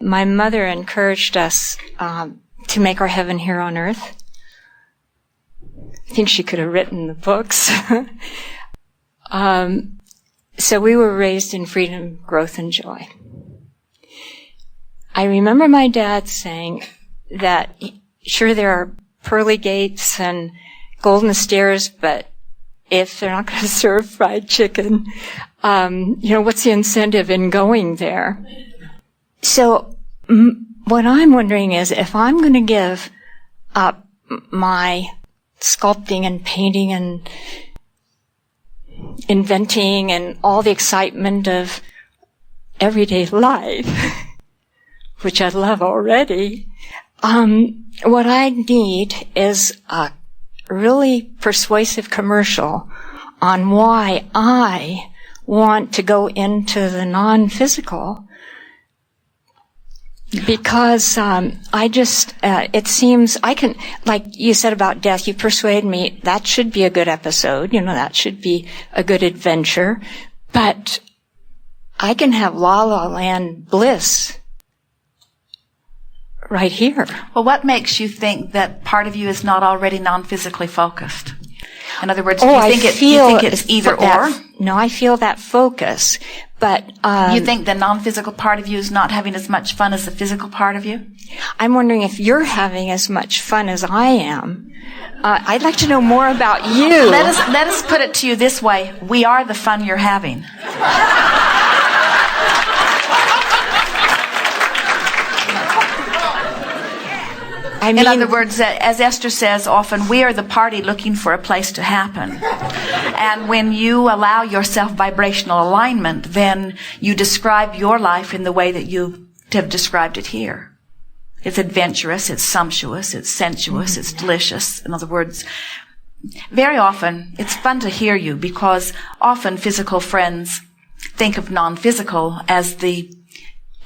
My mother encouraged us to make our heaven here on earth. I think she could have written the books. So we were raised in freedom, growth, and joy. I remember my dad saying that, sure, there are pearly gates and golden stairs, but if they're not going to serve fried chicken, what's the incentive in going there? So what I'm wondering is, if I'm going to give up my sculpting and painting and inventing and all the excitement of everyday life, which I love already, what I need is a really persuasive commercial on why I want to go into the non-physical. Because it seems I can, like you said about death, you persuade me that should be a good episode, that should be a good adventure, but I can have La La Land bliss right here. Well, what makes you think that part of you is not already non-physically focused? In other words, do you think it's either or? No, I feel that focus. But you think the non-physical part of you is not having as much fun as the physical part of you? I'm wondering if you're having as much fun as I am. I'd like to know more about you. Let us put it to you this way. We are the fun you're having. In other words, as Esther says often, we are the party looking for a place to happen. And when you allow yourself vibrational alignment, then you describe your life in the way that you have described it here. It's adventurous, it's sumptuous, it's sensuous, it's delicious. In other words, very often it's fun to hear you, because often physical friends think of non-physical as the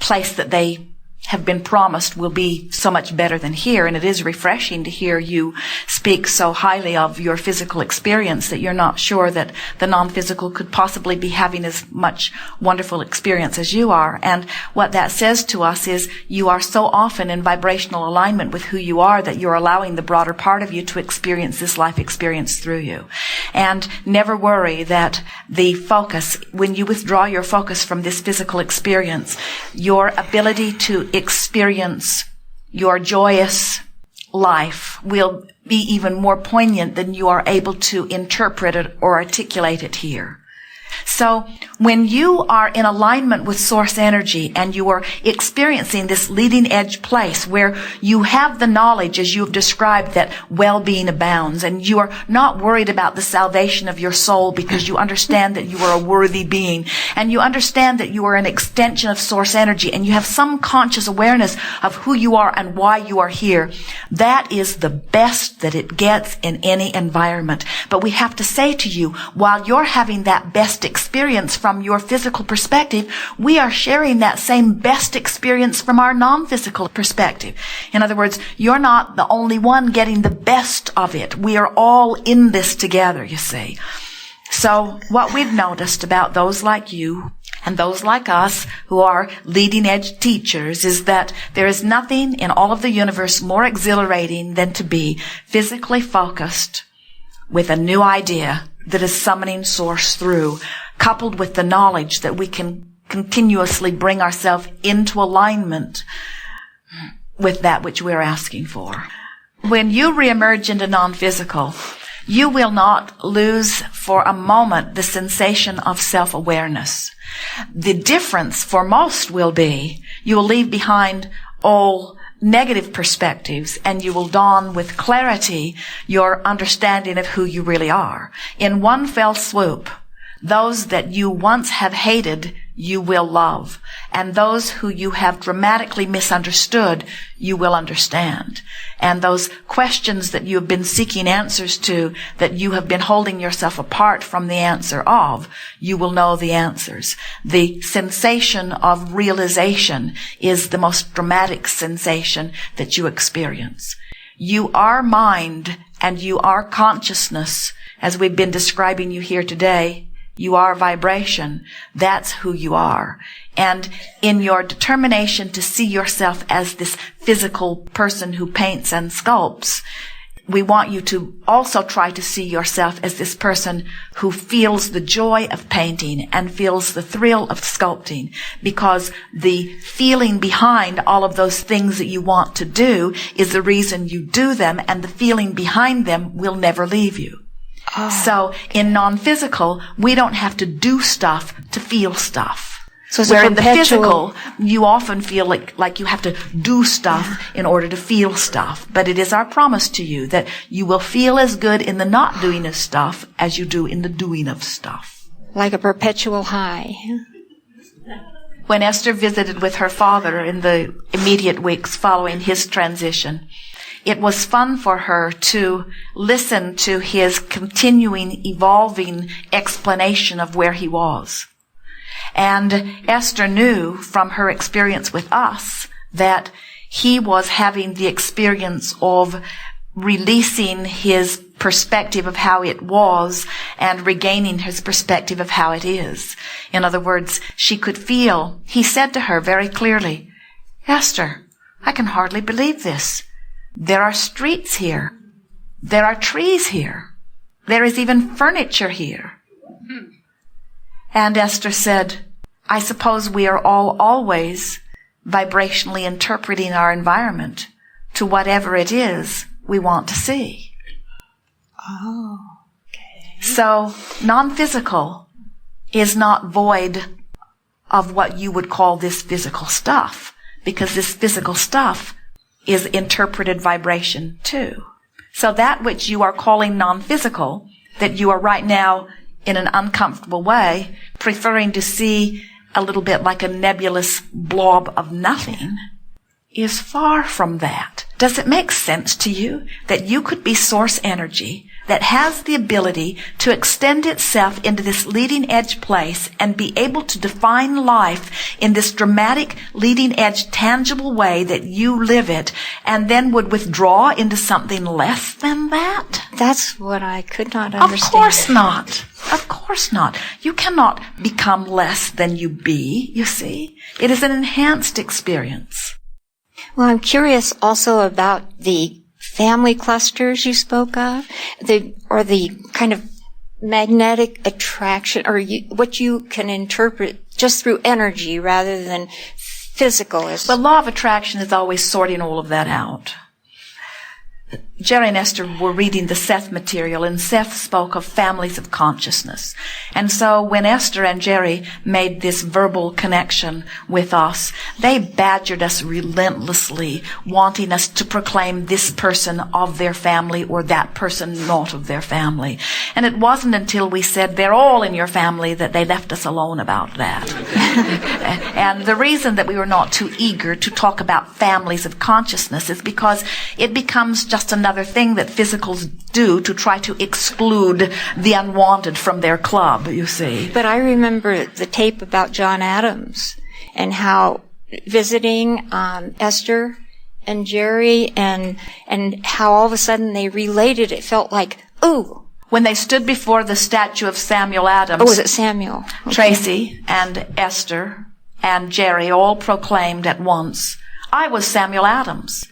place that they have been promised will be so much better than here. And it is refreshing to hear you speak so highly of your physical experience that you're not sure that the non-physical could possibly be having as much wonderful experience as you are. And what that says to us is you are so often in vibrational alignment with who you are that you're allowing the broader part of you to experience this life experience through you. And never worry that the focus, when you withdraw your focus from this physical experience, your ability to experience your joyous life will be even more poignant than you are able to interpret it or articulate it here. So when you are in alignment with source energy and you are experiencing this leading edge place where you have the knowledge, as you have described, that well-being abounds, and you are not worried about the salvation of your soul because you understand that you are a worthy being, and you understand that you are an extension of source energy, and you have some conscious awareness of who you are and why you are here, that is the best that it gets in any environment. But we have to say to you, while you're having that best experience from your physical perspective, we are sharing that same best experience from our non-physical perspective. In other words, you're not the only one getting the best of it. We are all in this together, you see. So what we've noticed about those like you and those like us who are leading edge teachers is that there is nothing in all of the universe more exhilarating than to be physically focused with a new idea that is summoning source through, coupled with the knowledge that we can continuously bring ourselves into alignment with that which we're asking for. When you reemerge into non-physical, you will not lose for a moment the sensation of self-awareness. The difference for most will be you will leave behind all negative perspectives, and you will dawn with clarity your understanding of who you really are. In one fell swoop, those that you once have hated, you will love. And those who you have dramatically misunderstood, you will understand. And those questions that you have been seeking answers to, that you have been holding yourself apart from the answer of, you will know the answers. The sensation of realization is the most dramatic sensation that you experience. You are mind and you are consciousness, as we've been describing you here today, You are vibration. That's who you are. And in your determination to see yourself as this physical person who paints and sculpts, we want you to also try to see yourself as this person who feels the joy of painting and feels the thrill of sculpting, because the feeling behind all of those things that you want to do is the reason you do them, and the feeling behind them will never leave you. Oh. So in non-physical, we don't have to do stuff to feel stuff. So where in the physical, you often feel like you have to do stuff in order to feel stuff. But it is our promise to you that you will feel as good in the not doing of stuff as you do in the doing of stuff. Like a perpetual high. When Esther visited with her father in the immediate weeks following his transition, it was fun for her to listen to his continuing, evolving explanation of where he was. And Esther knew from her experience with us that he was having the experience of releasing his perspective of how it was and regaining his perspective of how it is. In other words, she could feel, he said to her very clearly, Esther, I can hardly believe this. There are streets here. There are trees here. There is even furniture here. And Esther said, I suppose we are all always vibrationally interpreting our environment to whatever it is we want to see. Oh, okay. So non-physical is not void of what you would call this physical stuff, because this physical stuff is interpreted vibration too. So that which you are calling non-physical, that you are right now in an uncomfortable way, preferring to see a little bit like a nebulous blob of nothing, is far from that. Does it make sense to you that you could be source energy that has the ability to extend itself into this leading edge place and be able to define life in this dramatic leading edge tangible way that you live it, and then would withdraw into something less than that? That's what I could not understand. Of course not. Of course not. You cannot become less than you be, you see. It is an enhanced experience. Well, I'm curious also about the family clusters you spoke of, or the kind of magnetic attraction, or what you can interpret just through energy rather than physical. The law of attraction is always sorting all of that out. Jerry and Esther were reading the Seth material, and Seth spoke of families of consciousness. And so when Esther and Jerry made this verbal connection with us, they badgered us relentlessly, wanting us to proclaim this person of their family or that person not of their family. And it wasn't until we said, they're all in your family, that they left us alone about that. And the reason that we were not too eager to talk about families of consciousness is because it becomes just another thing that physicals do to try to exclude the unwanted from their club, you see. But I remember the tape about John Adams and how visiting Esther and Jerry and how all of a sudden they related. It felt like, ooh. When they stood before the statue of Samuel Adams. Oh, was it Samuel? Okay. Tracy and Esther and Jerry all proclaimed at once, I was Samuel Adams.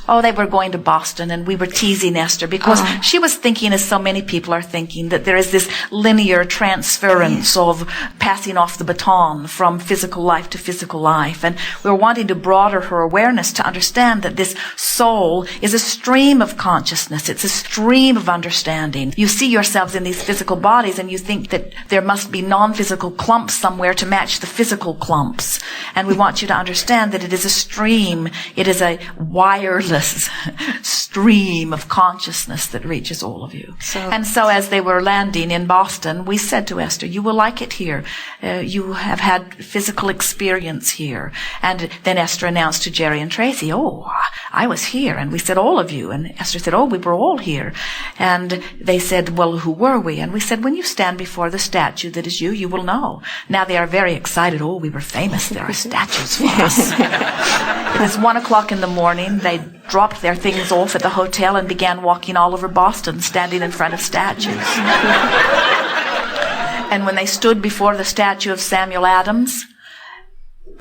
Oh, they were going to Boston, and we were teasing Esther because she was thinking, as so many people are thinking, that there is this linear transference of passing off the baton from physical life to physical life. And we were wanting to broaden her awareness to understand that this soul is a stream of consciousness. It's a stream of understanding. You see yourselves in these physical bodies, and you think that there must be non-physical clumps somewhere to match the physical clumps. And we want you to understand that it is a stream. It is a wireless stream of consciousness that reaches all of you. And so as they were landing in Boston, we said to Esther, you will like it here. You have had physical experience here. And then Esther announced to Jerry and Tracy, oh, I was here. And we said, all of you. And Esther said, oh, we were all here. And they said, well, who were we? And we said, when you stand before the statue that is you, you will know. Now they are very excited. Oh, we were famous. There are statues for us. It was 1:00 in the morning. They dropped their things off at the hotel and began walking all over Boston, standing in front of statues. And when they stood before the statue of Samuel Adams,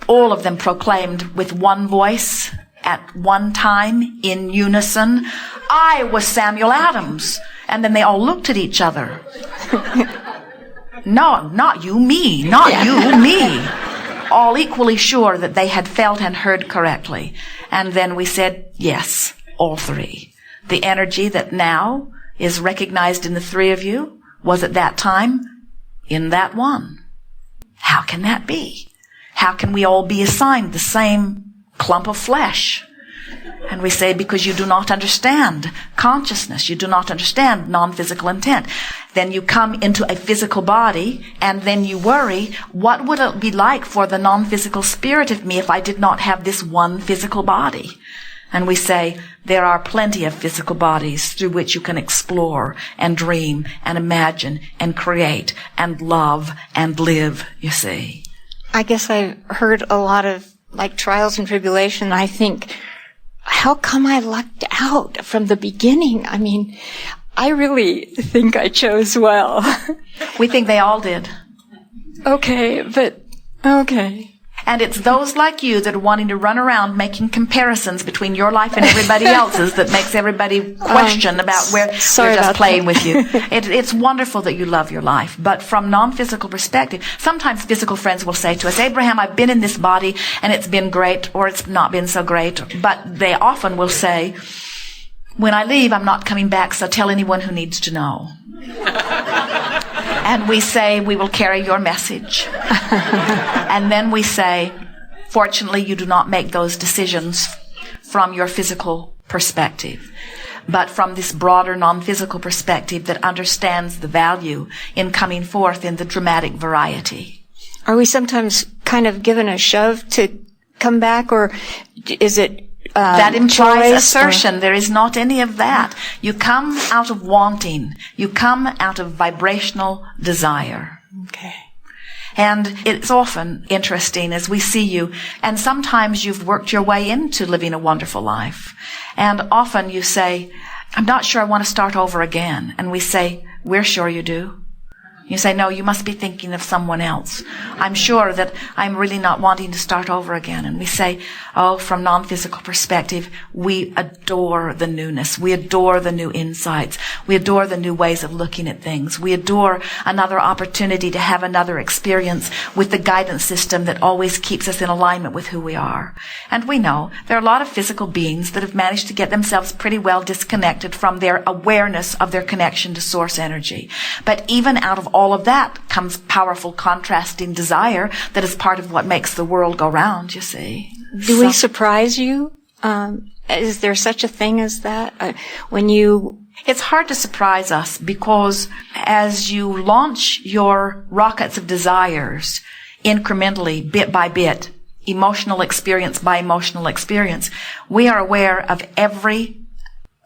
all of them proclaimed with one voice at one time in unison, "I was Samuel Adams." And then they all looked at each other. No, not you, me. Not you, me. All equally sure that they had felt and heard correctly. And then we said, yes, all three. The energy that now is recognized in the three of you was at that time in that one. How can that be? How can we all be assigned the same clump of flesh? And we say, because you do not understand consciousness. You do not understand non-physical intent. Then you come into a physical body, and then you worry, what would it be like for the non-physical spirit of me if I did not have this one physical body? And we say, there are plenty of physical bodies through which you can explore and dream and imagine and create and love and live, you see. I guess I've heard a lot of, like, trials and tribulation. I think, how come I lucked out from the beginning? I mean, I really think I chose well. We think they all did. Okay. And it's those like you that are wanting to run around making comparisons between your life and everybody else's that makes everybody question about where they're just playing with you. It's wonderful that you love your life. But from non-physical perspective, sometimes physical friends will say to us, Abraham, I've been in this body and it's been great, or it's not been so great. But they often will say, when I leave, I'm not coming back, so tell anyone who needs to know. And we say, we will carry your message. And then we say, fortunately, you do not make those decisions from your physical perspective, but from this broader non-physical perspective that understands the value in coming forth in the dramatic variety. Are we sometimes kind of given a shove to come back, or is it that implies assertion? There is not any of that. You come out of wanting. You come out of vibrational desire. Okay. And it's often interesting as we see you, and sometimes you've worked your way into living a wonderful life. And often you say, I'm not sure I want to start over again. And we say, we're sure you do. You say, no, you must be thinking of someone else. I'm sure that I'm really not wanting to start over again. And we say, oh, from non-physical perspective, we adore the newness. We adore the new insights. We adore the new ways of looking at things. We adore another opportunity to have another experience with the guidance system that always keeps us in alignment with who we are. And we know there are a lot of physical beings that have managed to get themselves pretty well disconnected from their awareness of their connection to source energy. But even out of all of that comes powerful contrasting desire that is part of what makes the world go round, you see. Do we surprise you? Is there such a thing as that? It's hard to surprise us because as you launch your rockets of desires incrementally, bit by bit, emotional experience by emotional experience, we are aware of every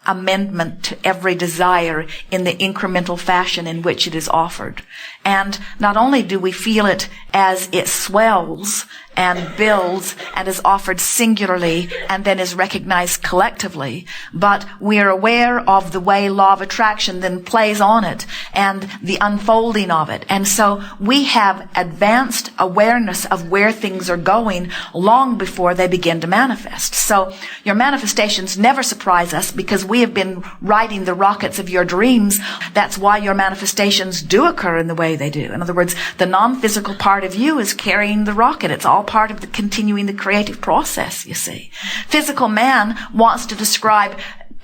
amendment to every desire in the incremental fashion in which it is offered. And not only do we feel it as it swells and builds and is offered singularly and then is recognized collectively, but we are aware of the way law of attraction then plays on it and the unfolding of it. And so we have advanced awareness of where things are going long before they begin to manifest. So your manifestations never surprise us because we have been riding the rockets of your dreams. That's why your manifestations do occur in the way they do. In other words, the non-physical part of you is carrying the rocket. It's all part of the continuing the creative process, you see. Physical man wants to describe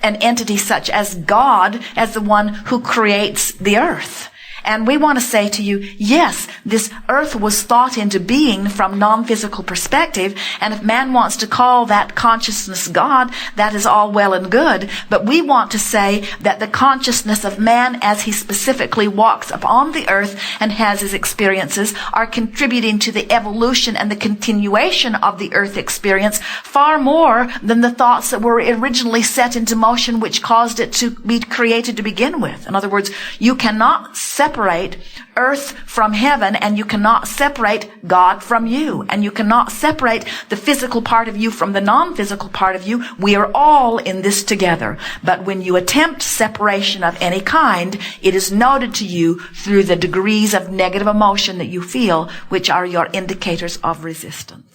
an entity such as God as the one who creates the earth. And we want to say to you, yes, this earth was thought into being from non-physical perspective, and if man wants to call that consciousness God, that is all well and good. But we want to say that the consciousness of man as he specifically walks upon the earth and has his experiences are contributing to the evolution and the continuation of the earth experience far more than the thoughts that were originally set into motion which caused it to be created to begin with. In other words, you cannot separate separate earth from heaven, and you cannot separate God from you, and you cannot separate the physical part of you from the non-physical part of you. We are all in this together. But when you attempt separation of any kind, it is noted to you through the degrees of negative emotion that you feel, which are your indicators of resistance.